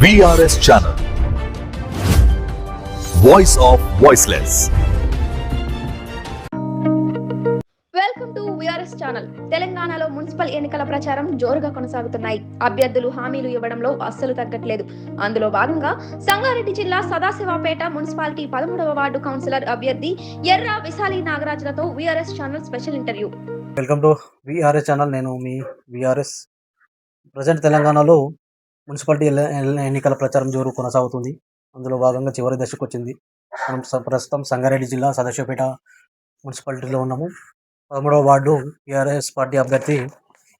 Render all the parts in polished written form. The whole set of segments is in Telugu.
VRS channel. Voice of Voiceless. Welcome to VRS channel. తెలంగాణలో మున్సిపల్ ఎన్నికల ప్రచారం జోరుగా కొనసాగుతున్నాయి. అభ్యర్థులు హామీలు ఇవ్వడంలో అస్సలు తగ్గట్లేదు. అందులో భాగంగా సంగారెడ్డి జిల్లా సదాశివపేట మున్సిపాలిటీ 13వ వార్డు కౌన్సిలర్ అభ్యర్థి ఎర్ర విశాలి నాగరాజులతో VRS channel special interview. Welcome to VRS channel. నేను మీ విఆర్ఎస్. ప్రజెంట్ తెలంగాణలో మున్సిపాలిటీ ఎన్నికల ప్రచారం జోరు కొనసాగుతుంది. అందులో భాగంగా చివరి దశకు వచ్చింది. మనం ప్రస్తుతం సంగారెడ్డి జిల్లా సదాశివపేట మున్సిపాలిటీలో ఉన్నాము. 13వ వార్డు టీఆర్ఎస్ పార్టీ అభ్యర్థి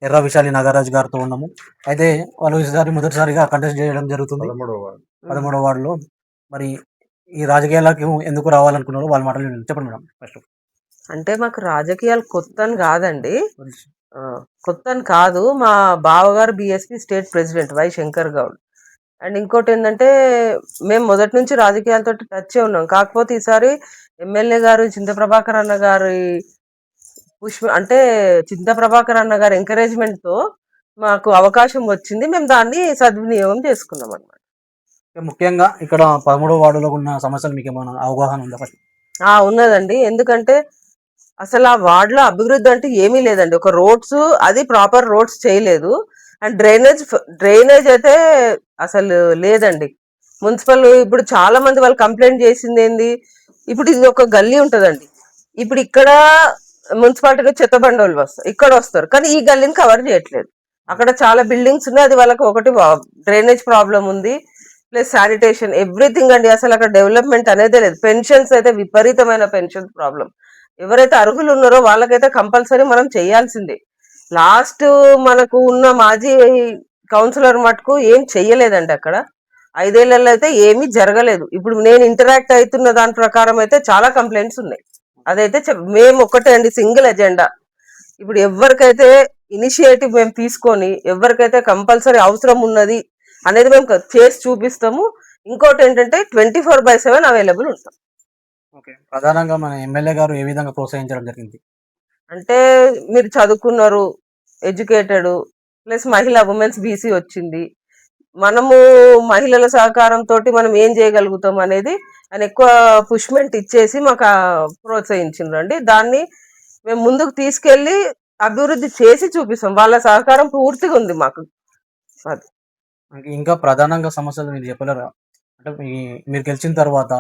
ఎర్ర విశాలి నాగరాజు గారితో ఉన్నాము. అయితే వాళ్ళు ఈసారి మొదటిసారిగా కంటెస్ట్ చేయడం జరుగుతుంది 13వ వార్డులో. మరి ఈ రాజకీయాలకు ఎందుకు రావాలనుకున్నారో వాళ్ళ మాటలు చెప్పండి మేడం. ఫస్ట్ అంటే మాకు రాజకీయాలు కొత్త అని కాదండి, కొత్త అని కాదు. మా బావగారు BSP state president Y Shankar Goud. And ఇంకోటి ఏంటంటే మేము మొదటి నుంచి రాజకీయాలతో టచ్ ఉన్నాం. కాకపోతే ఈసారి ఎమ్మెల్యే గారు చింత ప్రభాకర్ అన్న గారి అంటే చింత ప్రభాకర్ అన్న గారి ఎంకరేజ్మెంట్తో మాకు అవకాశం వచ్చింది. మేము దాన్ని సద్వినియోగం చేసుకున్నాం అనమాట. ముఖ్యంగా ఇక్కడ 13వ వార్డులో ఉన్న సమస్యలు మీకు ఏమైనా అవగాహన ఉందా? ఫస్ట్ ఉన్నదండి. ఎందుకంటే అసలు ఆ వార్డులో అభివృద్ధి అంటే ఏమీ లేదండి. ఒక రోడ్స్, అది ప్రాపర్ రోడ్స్ చేయలేదు. అండ్ డ్రైనేజ్ అయితే అసలు లేదండి. మున్సిపల్ ఇప్పుడు చాలా మంది వాళ్ళు కంప్లైంట్ చేసింది ఏంది, ఇప్పుడు ఇది ఒక గల్లీ ఉంటుందండి. ఇప్పుడు ఇక్కడ మున్సిపాలిటీలో చెత్త బండి వాళ్ళు ఇక్కడ వస్తారు, కానీ ఈ గల్లీని కవర్ చేయట్లేదు. అక్కడ చాలా బిల్డింగ్స్ ఉన్నాయి, అది వాళ్ళకి ఒకటి డ్రైనేజ్ ప్రాబ్లం ఉంది, ప్లస్ శానిటేషన్, ఎవ్రీథింగ్ అండి. అసలు అక్కడ డెవలప్మెంట్ అనేదే లేదు. పెన్షన్స్ అయితే విపరీతమైన పెన్షన్ ప్రాబ్లం. ఎవరైతే అర్హులు ఉన్నారో వాళ్ళకైతే కంపల్సరీ మనం చేయాల్సిందే. లాస్ట్ మనకు ఉన్న మాజీ కౌన్సిలర్ మటుకు ఏం చెయ్యలేదండి. అక్కడ 5 ఏళ్లలో అయితే ఏమీ జరగలేదు. ఇప్పుడు నేను ఇంటరాక్ట్ అవుతున్న దాని ప్రకారం అయితే చాలా కంప్లైంట్స్ ఉన్నాయి. అదైతే మేము ఒక్కటే అండి, సింగిల్ ఎజెండా. ఇప్పుడు ఎవరికైతే ఇనిషియేటివ్ మేము తీసుకొని ఎవరికైతే కంపల్సరీ అవసరం ఉన్నది అనేది మేము చేసి చూపిస్తాము. ఇంకోటి ఏంటంటే 24/7 అవైలబుల్ ఉంటాం. ఓకే, ప్రధానంగా మన ఎమ్మెల్యే గారు ఏ విధంగా ప్రోత్సహించడం జరిగింది అంటే, మీరు చదువుకున్నారు, ఎడ్యుకేటెడ్, ప్లస్ మహిళా ఉమెన్స్ బీసీ వచ్చింది, మనము మహిళల సహకారంతో మనం ఏం చేయగలుగుతాం అనేది ఆయన ఎక్కువ పుష్మెంట్ ఇచ్చేసి మాకు ప్రోత్సహించిండ్రండి. దాన్ని మేము ముందుకు తీసుకెళ్లి అభివృద్ధి చేసి చూపిస్తాం. వాళ్ళ సహకారం పూర్తిగా ఉంది మాకు. అది ఇంకా ప్రధానంగా సమస్యలు మీరు చెప్పలేరా? అంటే మీరు గెలిచిన తర్వాత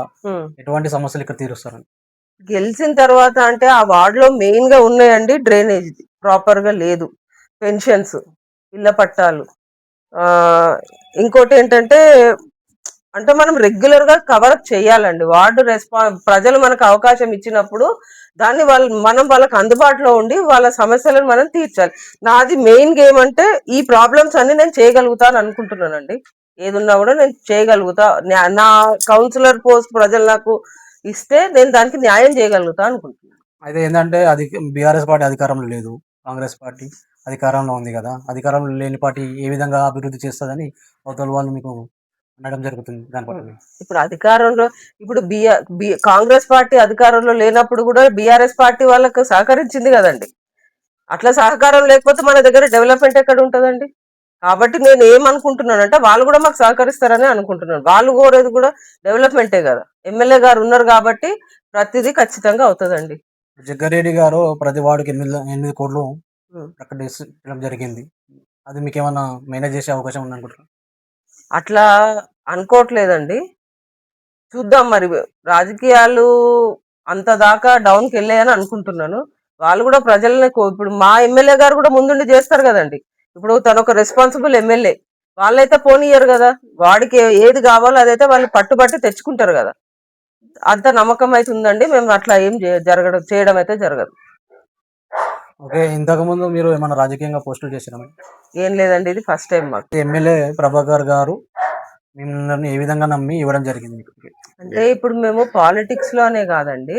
ఎటువంటి సమస్యలు ఇక్కడ తీరుస్తారండి? గెలిచిన తర్వాత అంటే ఆ వార్డులో మెయిన్ గా ఉన్నాయండి, డ్రైనేజ్ ప్రాపర్ గా లేదు, పెన్షన్స్, ఇళ్ల పట్టాలు, ఇంకోటి ఏంటంటే అంటే మనం రెగ్యులర్ గా కవర్ చేయాలండి. వార్డు ప్రజలు మనకు అవకాశం ఇచ్చినప్పుడు దాన్ని మనం వాళ్ళకి అందుబాటులో ఉండి వాళ్ళ సమస్యలను మనం తీర్చాలి. నాది మెయిన్ గేమ్ అంటే ఈ ప్రాబ్లమ్స్ అన్ని నేను చేయగలుగుతాను అనుకుంటున్నానండి. ఏదున్నా కూడా నేను చేయగలుగుతా. నా కౌన్సిలర్ పోస్ట్ ప్రజలు నాకు ఇస్తే నేను దానికి న్యాయం చేయగలుగుతా అనుకుంటున్నాను. అయితే ఏంటంటే అది బీఆర్ఎస్ పార్టీ అధికారంలో లేదు, కాంగ్రెస్ పార్టీ అధికారంలో ఉంది కదా. అధికారంలో లేని పార్టీ ఏ విధంగా అభివృద్ధి చేస్తుందని అవతల వాళ్ళు మీకు అనడం జరుగుతుంది. దానిపట్ల ఇప్పుడు అధికారంలో ఇప్పుడు కాంగ్రెస్ పార్టీ అధికారంలో లేనప్పుడు కూడా బీఆర్ఎస్ పార్టీ వాళ్ళకు సహకరించింది కదండి. అట్లా సహకారం లేకపోతే మన దగ్గర డెవలప్మెంట్ ఎక్కడ ఉంటుందండి? కాబట్టి నేను ఏమనుకుంటున్నానంటే వాళ్ళు కూడా మాకు సహకరిస్తారని అనుకుంటున్నాను. వాళ్ళు కోరేది కూడా డెవలప్మెంటే కదా. ఎమ్మెల్యే గారు ఉన్నారు కాబట్టి ప్రతిదీ ఖచ్చితంగా అవుతుందండి. జగ్గారెడ్డి గారు ప్రతి వార్డుకి 8 కోట్లు ప్రకటించడం జరిగింది. అది మీకు ఏమైనా మేనేజ్ చేసే అవకాశం ఉందనుకుంటున్నారు? అట్లా అనుకోవట్లేదండి, చూద్దాం. మరి రాజకీయాలు అంత దాకా డౌన్కి వెళ్ళాయని అనుకుంటున్నాను. వాళ్ళు కూడా ప్రజల్ని ఇప్పుడు మా ఎమ్మెల్యే గారు కూడా ముందుండి చేస్తారు కదండి. ఇప్పుడు తను ఒక రెస్పాన్సిబుల్ ఎమ్మెల్యే, వాళ్ళైతే పోనీయరు కదా. వాడికి ఏది కావాలో అదైతే వాళ్ళు పట్టుబట్టి తెచ్చుకుంటారు కదా. అంత నమ్మకం అయితే ఉందండి. మేము అట్లా ఏం చేయడం అయితే జరగదు. ఓకే, ఇంతకు ముందు మీరు ఏమైనా రాజకీయంగా పోస్టులు చేసినా? ఏం లేదండి, ఇది ఫస్ట్ టైం మాకు. ఎమ్మెల్యే ప్రభాకర్ గారు మిమ్మల్ని ఏ విధంగా నమ్మి ఇవ్వడం జరిగింది? అంటే ఇప్పుడు మేము పాలిటిక్స్ లోనే కాదండి,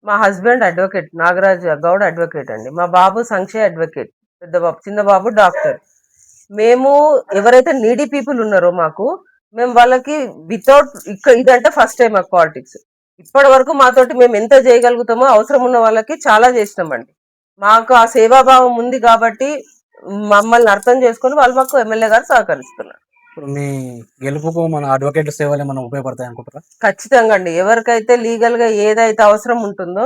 మా husband advocate Nagaraj Goud advocate అండి, మా బాబు సంక్షయ్ అడ్వకేట్, పెద్ద బాబు, చిన్న బాబు డాక్టర్. మేము ఎవరైతే నీడీ పీపుల్ ఉన్నారో మేము వాళ్ళకి వితౌట్ ఇదంటే ఫస్ట్ టైం మాకు పాలిటిక్స్. ఇప్పటి వరకు మాతోటి మేము ఎంత చేయగలుగుతామో అవసరం ఉన్న వాళ్ళకి చాలా చేసినామండి. మాకు ఆ సేవాభావం ఉంది కాబట్టి మమ్మల్ని అర్థం చేసుకొని వాళ్ళు మాకు ఎమ్మెల్యే గారు సహకరిస్తున్నారు. ఇప్పుడు మీ గెలుపుకు మన అడ్వకేట్ సేవలు ఏమైనా ఉపయోగపడతాయి అనుకుంటారా? ఖచ్చితంగా అండి. ఎవరికైతే లీగల్ గా ఏదైతే అవసరం ఉంటుందో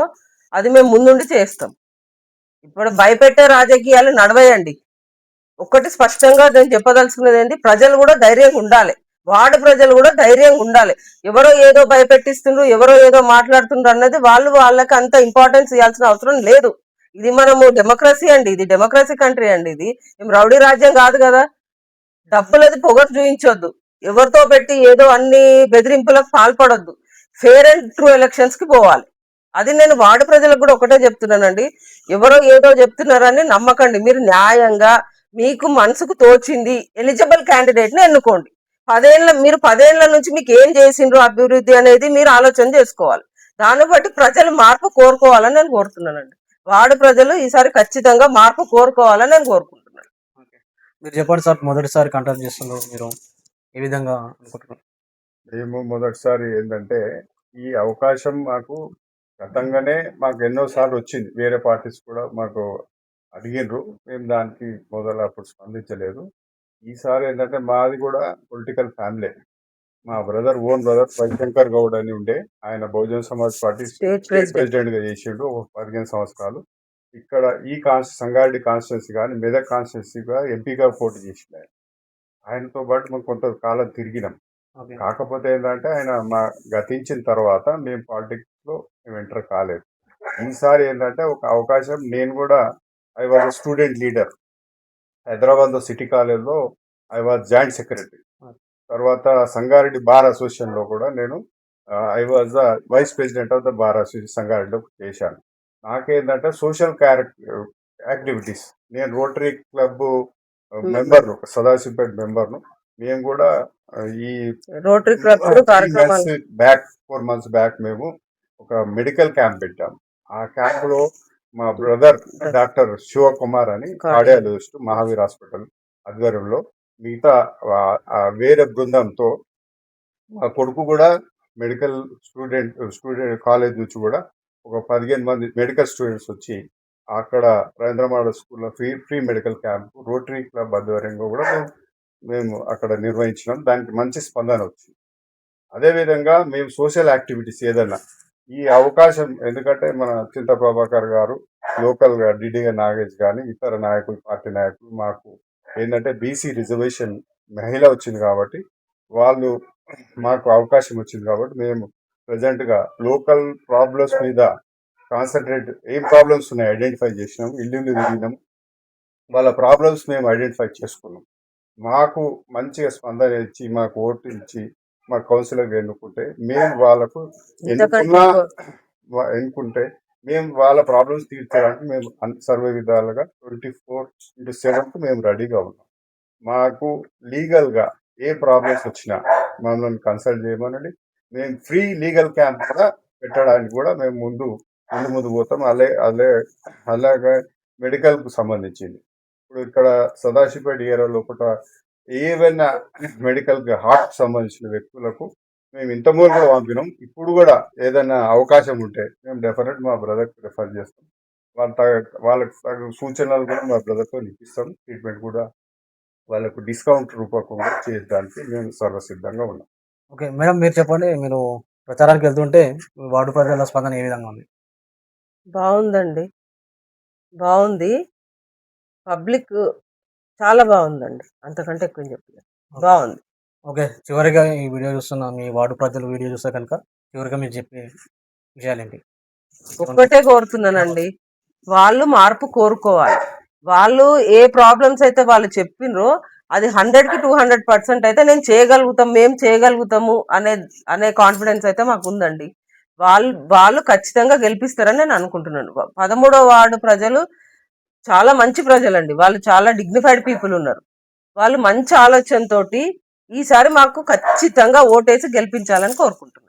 అది మేము ముందుండి చేస్తాం. ఇప్పుడు భయపెట్టే రాజకీయాలు నడవేయండి. ఒక్కటి స్పష్టంగా నేను చెప్పదలుచుకున్నది ఏంటి, ప్రజలు కూడా ధైర్యంగా ఉండాలి. వార్డు ప్రజలు కూడా ధైర్యంగా ఉండాలి. ఎవరో ఏదో భయపెట్టిస్తుండ్రు, ఎవరో ఏదో మాట్లాడుతుండ్రు అన్నది వాళ్ళకి అంత ఇంపార్టెన్స్ ఇవ్వాల్సిన అవసరం లేదు. ఇది మనము డెమోక్రసీ అండి, ఇది డెమోక్రసీ కంట్రీ అండి. ఇది ఏం రౌడీ రాజ్యం కాదు కదా. డబ్బులది పొగరు చూయించొద్దు. ఎవరితో పెట్టి ఏదో అన్ని బెదిరింపులకు పాల్పడొద్దు. ఫేర్ అండ్ ట్రూ ఎలక్షన్స్ కి పోవాలి. అది నేను వార్డు ప్రజలకు కూడా ఒకటే చెప్తున్నానండి. ఎవరో ఏదో చెప్తున్నారని నమ్మకండి. మీరు న్యాయంగా మీకు మనసుకు తోచింది ఎలిజిబుల్ క్యాండిడేట్ ని ఎన్నుకోండి. మీరు 10 ఏళ్ల నుంచి మీకు ఏం చేసిండ్రు అభివృద్ధి అనేది మీరు ఆలోచన చేసుకోవాలి. దాన్ని బట్టి ప్రజలు మార్పు కోరుకోవాలని నేను కోరుతున్నానండి. వార్డు ప్రజలు ఈసారి ఖచ్చితంగా మార్పు కోరుకోవాలని నేను కోరుకుంటున్నాను. మీరు చెప్పండి సార్, మొదటిసారి కంటెస్ట్ చేస్తున్నారు, మీరు ఏ విధంగా అనుకుంటున్నారు? మేము మొదటిసారి ఏంటంటే ఈ అవకాశం మాకు గతంగానే మాకు ఎన్నోసార్లు వచ్చింది. వేరే పార్టీస్ కూడా మాకు అడిగిండ్రు. మేము దానికి అప్పుడు స్పందించలేదు. ఈసారి ఏంటంటే మాది కూడా పొలిటికల్ ఫ్యామిలీ. మా ఓన్ బ్రదర్ రవిశంకర్ గౌడ్ అని ఉండే, ఆయన Bahujan Samaj party state president గా చేసిండు ఒక 15 సంవత్సరాలు. ఇక్కడ ఈ సంగారెడ్డి కాన్స్టిట్యున్సీ కానీ మెదక్ కాన్స్టిట్యున్సీగా ఎంపీగా పోటీ చేసిండు. ఆయనతో పాటు మేము కొంత కాలం తిరిగినాం. కాకపోతే ఏంటంటే ఆయన మా గతించిన తర్వాత మేము పాలిటిక్స్ లో మేము ఎంటర్ కాలేదు. ఈసారి ఏంటంటే ఒక అవకాశం, నేను కూడా I was student leader Hyderabad లో సిటీ కాలేజ్లో. I was joint secretary. తర్వాత సంగారెడ్డి బార్ అసోసియేషన్ లో కూడా నేను I was the vice president of the bar association సంగారెడ్డిలో చేశాను. నాకేంటంటే సోషల్ యాక్టివిటీస్, నేను రోటరీ క్లబ్ మెంబర్ను, సదాశివపేట మెంబర్ను. మేము కూడా ఈ రోటరీ క్లబ్ 4 months బ్యాక్ మేము ఒక మెడికల్ క్యాంప్ పెట్టాము. ఆ క్యాంప్ లో మా బ్రదర్ డాక్టర్ శివకుమార్ అని కార్డియాలజిస్ట్ మహావీర్ హాస్పిటల్ ఆధ్వర్యంలో, మిగతా వేరే బృందంతో మా కొడుకు కూడా మెడికల్ స్టూడెంట్ కాలేజ్ నుంచి కూడా ఒక 15 మంది మెడికల్ స్టూడెంట్స్ వచ్చి అక్కడ రవీంద్రనాథ స్కూల్లో free medical camp rotary club ఆధ్వర్యంలో కూడా మేము అక్కడ నిర్వహించినాం. దానికి మంచి స్పందన వచ్చింది. అదేవిధంగా మేము సోషల్ యాక్టివిటీస్ ఏదైనా ఈ అవకాశం, ఎందుకంటే మన చింత ప్రభాకర్ గారు లోకల్గా డిడిగా నాగేష్ కానీ ఇతర నాయకులు, పార్టీ నాయకులు, మాకు ఏంటంటే బీసీ రిజర్వేషన్ మహిళ వచ్చింది కాబట్టి వాళ్ళు మాకు అవకాశం వచ్చింది కాబట్టి మేము ప్రజెంట్గా లోకల్ ప్రాబ్లమ్స్ మీద కాన్సన్ట్రేట్, ఏం ప్రాబ్లమ్స్ ఉన్నాయి ఐడెంటిఫై చేసినాము, ఇల్లు తిరిగినాము, వాళ్ళ ప్రాబ్లమ్స్ మేము ఐడెంటిఫై చేసుకున్నాం. మాకు మంచిగా స్పందన ఇచ్చి మాకు ఓటు ఇచ్చి మా కౌన్సిలర్ ఎన్నుకుంటే మేము వాళ్ళకు ఎన్నుకుంటే మేము వాళ్ళ ప్రాబ్లమ్స్ తీర్చడానికి మేము సర్వ విధాలుగా 24/7 మేము రెడీగా ఉన్నాం. మాకు లీగల్గా ఏ ప్రాబ్లమ్స్ వచ్చినా మమ్మల్ని కన్సల్ట్ చేయమనండి. మేము ఫ్రీ లీగల్ క్యాంప్ కూడా పెట్టడానికి కూడా మేము ముందు పోతాం. అలాగే మెడికల్కు సంబంధించింది ఇప్పుడు ఇక్కడ సదాశివపేట ఏరియాలో ఒకట ఏవైనా మెడికల్ హార్ట్ సంబంధించిన వ్యక్తులకు మేము ఇంతకుముందు కూడా పంపినాం. ఇప్పుడు కూడా ఏదైనా అవకాశం ఉంటే మేము డెఫినెట్ మా బ్రదర్కి రిఫర్ చేస్తాం. వాళ్ళకి సూచనలు కూడా మా బ్రదర్తో ఇప్పిస్తాం. ట్రీట్మెంట్ కూడా వాళ్ళకు డిస్కౌంట్ రూపకంగా చేయడానికి మేము సర్వసిద్ధంగా ఉన్నాం. ఓకే మేడం, మీరు చెప్పండి, మీరు ప్రచారానికి వెళ్తుంటే వార్డు ప్రజల స్పందన ఏ విధంగా ఉంది? బాగుందండి, బాగుంది. పబ్లిక్ చాలా బాగుందండి, అంతకంటే ఎక్కువ చెప్పలేదు. బాగుంది. ఓకే, చివరిగా ఈ వీడియో చూస్తున్న మీ వార్డు ప్రజలు వీడియో చూస్తే కనుక చివరిగా మీరు చెప్పే విషయాలేంటి? ఒక్కటే కోరుతున్నానండి, వాళ్ళు మార్పు కోరుకోవాలి. వాళ్ళు ఏ ప్రాబ్లమ్స్ అయితే వాళ్ళు చెప్పినరో అది 100కి 200% అయితే మేము చేయగలుగుతాము అనే కాన్ఫిడెన్స్ అయితే మాకు ఉందండి. వాళ్ళు ఖచ్చితంగా గెలిపిస్తారని నేను అనుకుంటున్నాను. 13వ వార్డు ప్రజలు చాలా మంచి ప్రజలండి. వాళ్ళు చాలా డిగ్నిఫైడ్ పీపుల్ ఉన్నారు. వాళ్ళు మంచి ఆలోచనతోటి ఈసారి మాకు ఖచ్చితంగా ఓటేసి గెలిపించాలని కోరుకుంటున్నాను.